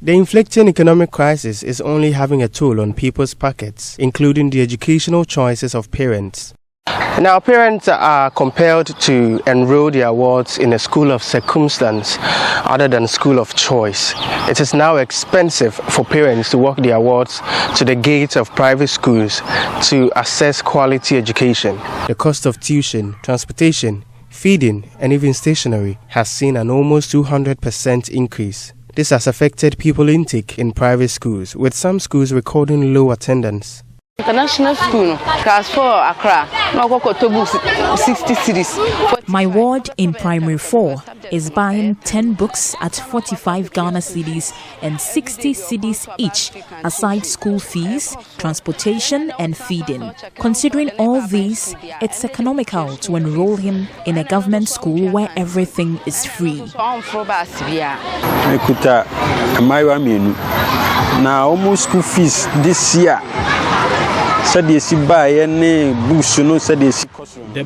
The inflicting economic crisis is only having a toll on people's pockets, including the educational choices of parents. Now, parents are compelled to enroll their wards in a school of circumstance other than school of choice. It is now expensive for parents to walk their wards to the gates of private schools to access quality education. The cost of tuition, transportation, feeding, and even stationery has seen an almost 200% increase. This has affected pupil intake in private schools, with some schools recording low attendance. International school, class 4 Accra, 60 cities. My ward in primary 4 is buying 10 books at 45 Ghana cedis and 60 cedis each, aside school fees, transportation and feeding. Considering all these, it's economical to enroll him in a government school where everything is free. Now almost school fees this year. The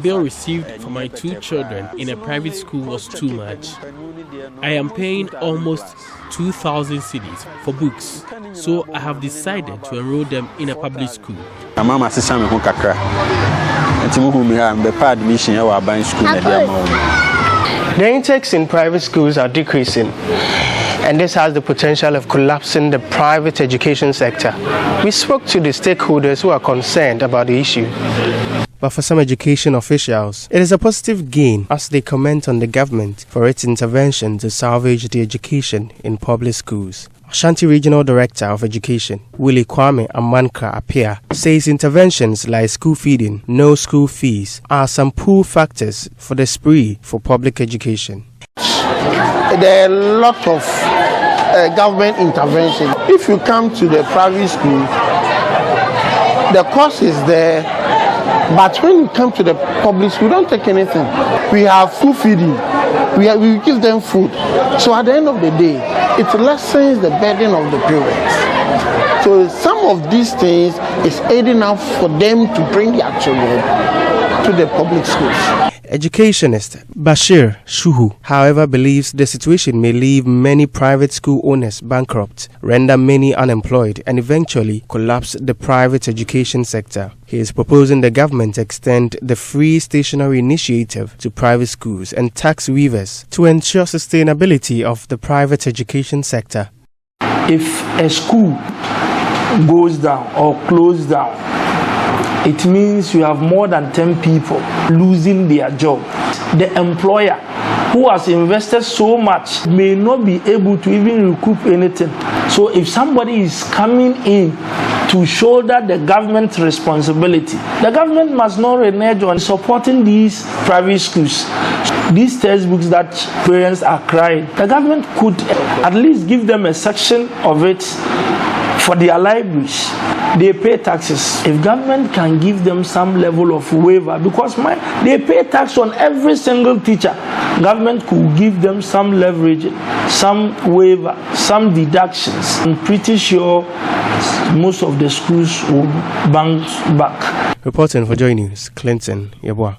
bill received for my 2 children in a private school was too much. I am paying almost 2,000 cedis for books, so I have decided to enroll them in a public school. The intakes in private schools are decreasing, and this has the potential of collapsing the private education sector. We spoke to the stakeholders who are concerned about the issue. But for some education officials, it is a positive gain as they comment on the government for its intervention to salvage the education in public schools. Ashanti Regional Director of Education, Willie Kwame Amanka Apia, says interventions like school feeding, no school fees are some pull factors for the spree for public education. There are a lot of government intervention. If you come to the private school, the cost is there, but when you come to the public school, don't take anything. We have food feeding. We give them food. So at the end of the day, it lessens the burden of the parents. So some of these things is aiding up for them to bring their children to the public schools. Educationist Bashir Shuhu, however, believes the situation may leave many private school owners bankrupt, render many unemployed, and eventually collapse the private education sector. He is proposing the government extend the free stationery initiative to private schools and tax waivers to ensure sustainability of the private education sector. If a school goes down or closes down, it means you have more than 10 people losing their job. The employer who has invested so much may not be able to even recoup anything. So if somebody is coming in to shoulder the government responsibility, the government must not renege on supporting these private schools. These textbooks that parents are crying, the government could at least give them a section of it for their libraries. They pay taxes. If government can give them some level of waiver, because they pay tax on every single teacher, government could give them some leverage, some waiver, some deductions. I'm pretty sure most of the schools will bounce back. Reporting for Joy News, Clinton Yeboah.